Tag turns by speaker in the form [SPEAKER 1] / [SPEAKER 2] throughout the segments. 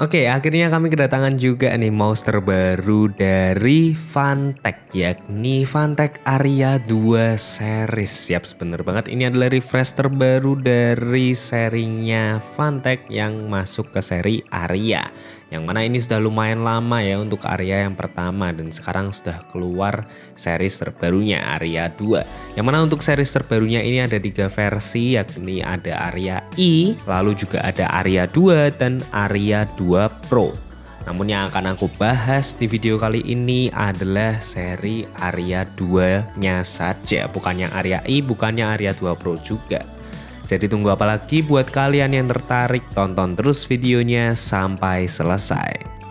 [SPEAKER 1] Oke, akhirnya kami kedatangan juga nih mouse terbaru dari Fantech, yakni Fantech Aria 2 series. Siap, bener banget, ini adalah refresh terbaru dari serinya Fantech yang masuk ke seri Aria. Yang mana ini sudah lumayan lama ya untuk Aria yang pertama, dan sekarang sudah keluar series terbarunya Aria 2. Yang mana untuk series terbarunya ini ada 3 versi, yakni ada Aria I, lalu juga ada Aria 2 dan Aria 2 Pro. Namun yang akan aku bahas di video kali ini adalah seri Aria 2-nya saja, bukan yang Aria I, bukannya Aria 2 Pro juga. Jadi tunggu apa lagi buat kalian yang tertarik, tonton terus videonya sampai selesai.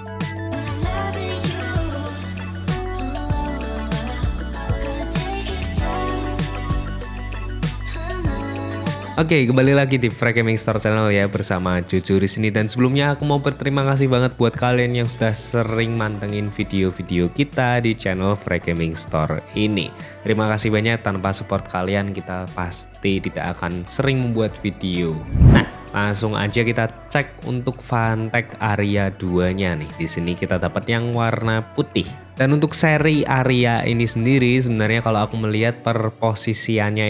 [SPEAKER 1] Oke, kembali lagi di Frek Gaming Store Channel ya, bersama Jojo di sini. Dan sebelumnya aku mau berterima kasih banget buat kalian yang sudah sering mantengin video-video kita di channel Frek Gaming Store ini. Terima kasih banyak, tanpa support kalian kita pasti tidak akan sering membuat video. Nah, langsung aja kita cek untuk Fantech Aria 2-nya nih. Di sini kita dapat yang warna putih. Dan untuk seri Aria ini sendiri sebenarnya kalau aku melihat posisinya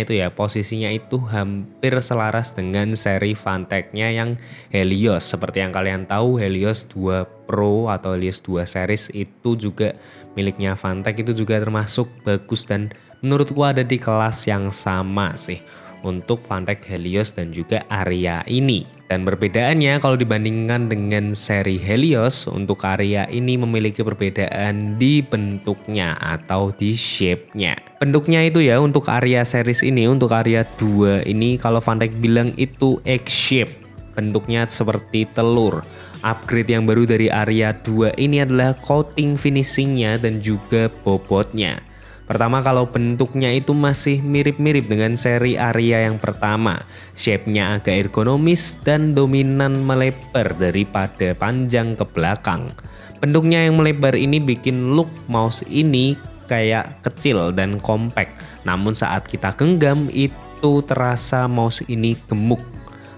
[SPEAKER 1] itu hampir selaras dengan seri Fantech-nya yang Helios. Seperti yang kalian tahu, Helios 2 Pro atau Helios 2 series itu juga miliknya Fantech, itu juga termasuk bagus dan menurutku ada di kelas yang sama sih untuk Fantech Helios dan juga Aria ini. Dan perbedaannya kalau dibandingkan dengan seri Helios, untuk Aria ini memiliki perbedaan di bentuknya atau di shape-nya. Bentuknya itu ya, untuk Aria series ini, untuk Aria 2 ini kalau Fantech bilang itu egg shape. Bentuknya seperti telur. Upgrade yang baru dari Aria 2 ini adalah coating finishingnya dan juga bobotnya. Pertama, kalau bentuknya itu masih mirip-mirip dengan seri Aria yang pertama. Shape-nya agak ergonomis dan dominan melebar daripada panjang ke belakang. Bentuknya yang melebar ini bikin look mouse ini kayak kecil dan compact. Namun saat kita genggam itu terasa mouse ini gemuk.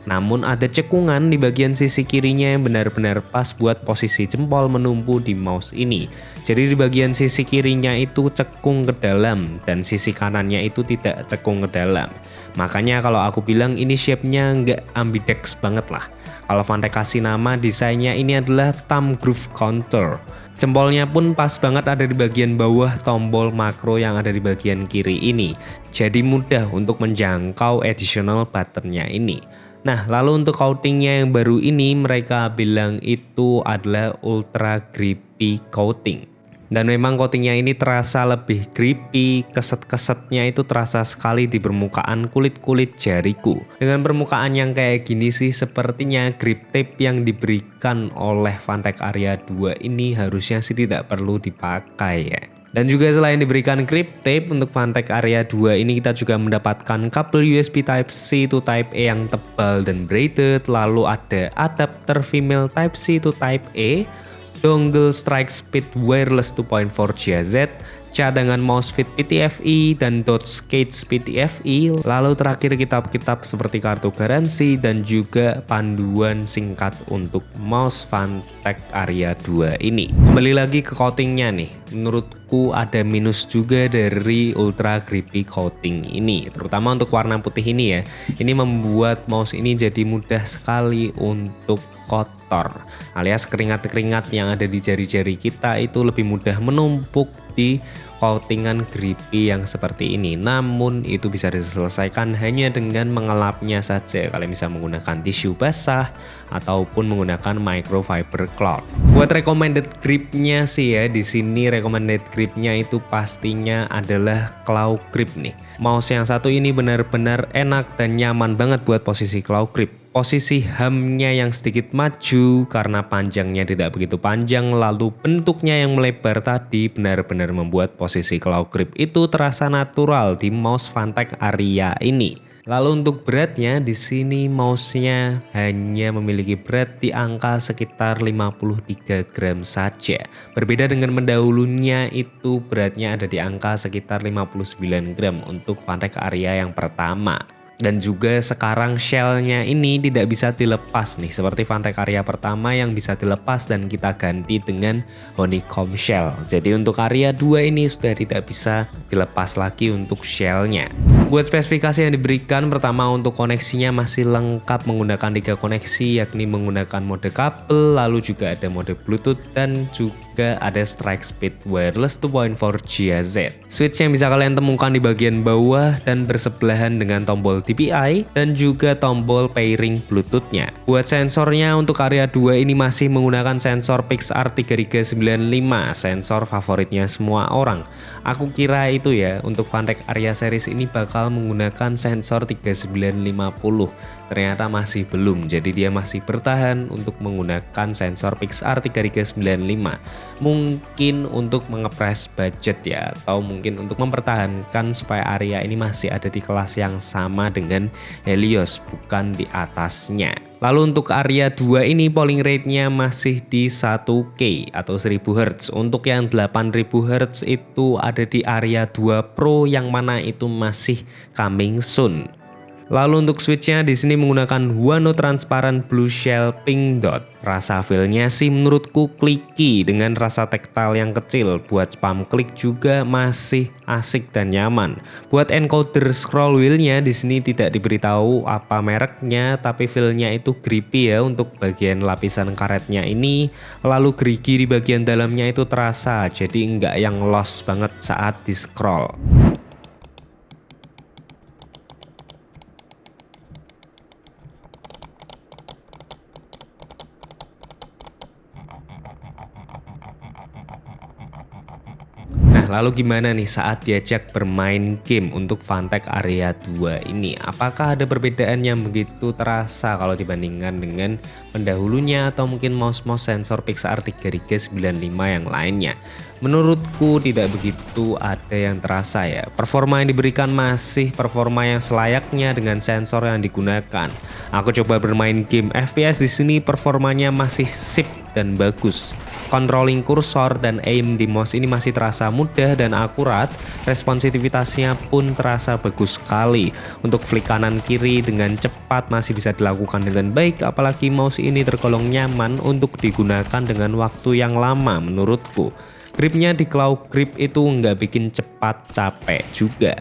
[SPEAKER 1] Namun ada cekungan di bagian sisi kirinya yang benar-benar pas buat posisi jempol menumpu di mouse ini. Jadi di bagian sisi kirinya itu cekung ke dalam dan sisi kanannya itu tidak cekung ke dalam. Makanya kalau aku bilang ini shape-nya nggak ambidex banget lah. Kalau Fantech kasih nama desainnya ini adalah thumb groove contour. Jempolnya pun pas banget ada di bagian bawah tombol makro yang ada di bagian kiri ini. Jadi mudah untuk menjangkau additional buttonnya ini. Nah, lalu untuk coatingnya yang baru ini mereka bilang itu adalah ultra grippy coating. Dan memang coatingnya ini terasa lebih grippy, keset-kesetnya itu terasa sekali di permukaan kulit-kulit jariku. Dengan permukaan yang kayak gini sih sepertinya grip tape yang diberikan oleh Fantech Aria 2 ini harusnya sih tidak perlu dipakai ya. Dan juga selain diberikan grip tape untuk Fantech Aria 2 ini kita juga mendapatkan kabel USB Type-C to Type-A yang tebal dan braided. Lalu ada adapter female Type-C to Type-A, dongle strike speed wireless 2.4 GHz, cadangan mouse fit PTFE dan dot skates PTFE. Lalu terakhir kitab-kitab seperti kartu garansi dan juga panduan singkat untuk mouse Fantech Aria 2 ini. Kembali lagi ke coatingnya nih, menurutku ada minus juga dari ultra grippy coating ini, terutama untuk warna putih ini ya. Ini membuat mouse ini jadi mudah sekali untuk kotor, alias keringat-keringat yang ada di jari-jari kita itu lebih mudah menumpuk di coatingan grippy yang seperti ini. Namun itu bisa diselesaikan hanya dengan mengelapnya saja. Kalian bisa menggunakan tisu basah ataupun menggunakan microfiber cloth. Buat recommended gripnya sih ya, di sini recommended gripnya itu pastinya adalah claw grip nih. Mouse yang satu ini benar-benar enak dan nyaman banget buat posisi claw grip. Posisi hamnya yang sedikit maju karena panjangnya tidak begitu panjang, lalu bentuknya yang melebar tadi benar-benar membuat posisi claw grip itu terasa natural di mouse Fantech Aria ini. Lalu untuk beratnya, di sini mouse-nya hanya memiliki berat di angka sekitar 53 gram saja. Berbeda dengan pendahulunya itu beratnya ada di angka sekitar 59 gram untuk Fantech Aria yang pertama. Dan juga sekarang shellnya ini tidak bisa dilepas nih, seperti Vantek Aria pertama yang bisa dilepas dan kita ganti dengan honeycomb shell. Jadi untuk Aria 2 ini sudah tidak bisa dilepas lagi untuk shellnya. Buat spesifikasi yang diberikan, pertama untuk koneksinya masih lengkap menggunakan 3 koneksi, yakni menggunakan mode kabel, lalu juga ada mode Bluetooth dan juga ada strike speed wireless 2.4 GHz. Switch yang bisa kalian temukan di bagian bawah dan bersebelahan dengan tombol DPI dan juga tombol pairing Bluetooth-nya. Buat sensornya untuk Aria 2 ini masih menggunakan sensor Pixar 3395, sensor favoritnya semua orang. Aku kira itu ya, untuk Vantek Aria series ini bakal menggunakan sensor 3950. Ternyata masih belum, jadi dia masih bertahan untuk menggunakan sensor Pixar 3395. Mungkin untuk mengepres budget ya, atau mungkin untuk mempertahankan supaya Aria ini masih ada di kelas yang sama dengan Helios, bukan di atasnya. Lalu untuk Aria 2 ini polling rate-nya masih di 1K atau 1000 Hz. Untuk yang 8000 Hz itu ada di Aria 2 Pro yang mana itu masih coming soon. Lalu untuk switchnya di sini menggunakan Huano Transparent Blue Shell Pink Dot. Rasa feel-nya sih menurutku clicky dengan rasa tactile yang kecil. Buat spam klik juga masih asik dan nyaman. Buat encoder scroll wheel-nya di sini tidak diberitahu apa mereknya, tapi feel-nya itu grippy ya untuk bagian lapisan karetnya ini. Lalu gerigi di bagian dalamnya itu terasa, jadi enggak yang lost banget saat di scroll. Nah, lalu gimana nih saat diajak bermain game untuk Vantek Aria 2 ini? Apakah ada perbedaan yang begitu terasa kalau dibandingkan dengan pendahulunya atau mungkin mouse-mouse sensor Pixar 3395 yang lainnya? Menurutku tidak begitu ada yang terasa ya. Performa yang diberikan masih performa yang selayaknya dengan sensor yang digunakan. Aku coba bermain game FPS di sini, performanya masih sip dan bagus. Controlling kursor dan aim di mouse ini masih terasa mudah dan akurat, responsivitasnya pun terasa bagus sekali. Untuk flick kanan kiri dengan cepat masih bisa dilakukan dengan baik, apalagi mouse ini tergolong nyaman untuk digunakan dengan waktu yang lama menurutku. Gripnya di claw grip itu nggak bikin cepat capek juga.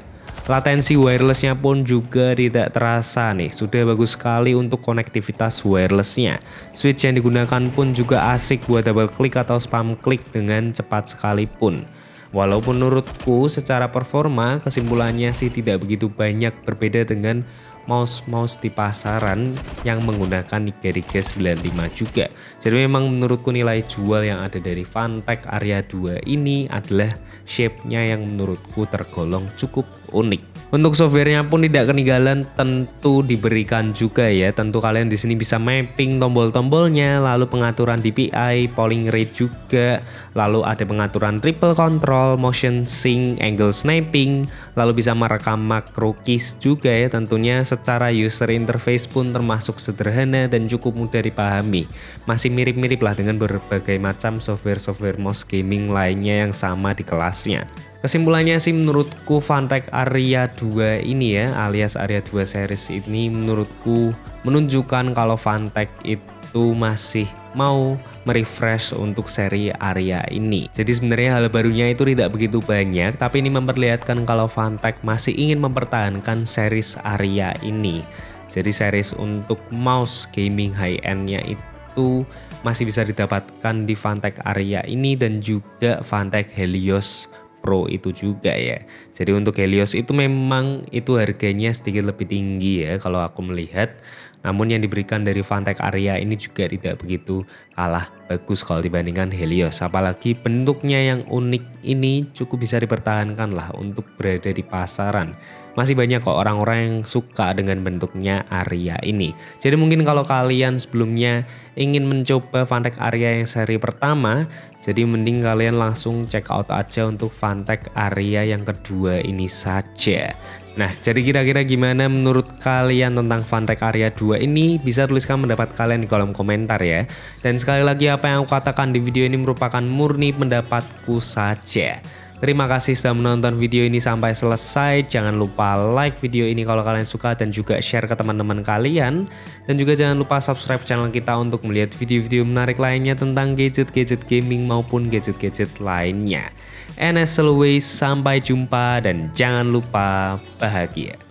[SPEAKER 1] Latensi wirelessnya pun juga tidak terasa nih, sudah bagus sekali untuk konektivitas wirelessnya. Switch yang digunakan pun juga asik buat double klik atau spam klik dengan cepat sekalipun. Walaupun menurutku secara performa kesimpulannya sih tidak begitu banyak berbeda dengan mouse-mouse di pasaran yang menggunakan Nigaria 95 juga. Jadi memang menurutku nilai jual yang ada dari Vantek Aria 2 ini adalah shape-nya yang menurutku tergolong cukup unik. Untuk softwarenya pun tidak ketinggalan, tentu diberikan juga ya. Tentu kalian di sini bisa mapping tombol-tombolnya, lalu pengaturan DPI, polling rate juga, lalu ada pengaturan triple control, motion sync, angle sniping, lalu bisa merekam makro keys juga ya. Tentunya secara user interface pun termasuk sederhana dan cukup mudah dipahami. Masih mirip-mirip lah dengan berbagai macam software-software mouse gaming lainnya yang sama di kelasnya. Kesimpulannya sih menurutku Vantek Aria 2 ini ya, alias Aria 2 series ini menurutku menunjukkan kalau Vantek itu masih mau merefresh untuk seri Aria ini. Jadi sebenarnya hal barunya itu tidak begitu banyak, tapi ini memperlihatkan kalau Vantek masih ingin mempertahankan series Aria ini. Jadi series untuk mouse gaming high-end-nya itu masih bisa didapatkan di Vantek Aria ini dan juga Vantek Helios Pro itu juga ya. Jadi untuk Helios itu memang itu harganya sedikit lebih tinggi ya kalau aku melihat. Namun yang diberikan dari Vantek Aria ini juga tidak begitu kalah bagus kalau dibandingkan Helios. Apalagi bentuknya yang unik ini cukup bisa dipertahankan lah untuk berada di pasaran. Masih banyak kok orang-orang yang suka dengan bentuknya Aria ini. Jadi mungkin kalau kalian sebelumnya ingin mencoba Vantek Aria yang seri pertama, jadi mending kalian langsung check out aja untuk Vantek Aria yang kedua ini saja. Nah, jadi kira-kira gimana menurut kalian tentang Vantek Aria 2 ini? Bisa tuliskan pendapat kalian di kolom komentar ya. Dan sekali lagi apa yang aku katakan di video ini merupakan murni pendapatku saja. Terima kasih sudah menonton video ini sampai selesai. Jangan lupa like video ini kalau kalian suka dan juga share ke teman-teman kalian. Dan juga jangan lupa subscribe channel kita untuk melihat video-video menarik lainnya tentang gadget-gadget gaming maupun gadget-gadget lainnya. And as always, sampai jumpa dan jangan lupa bahagia.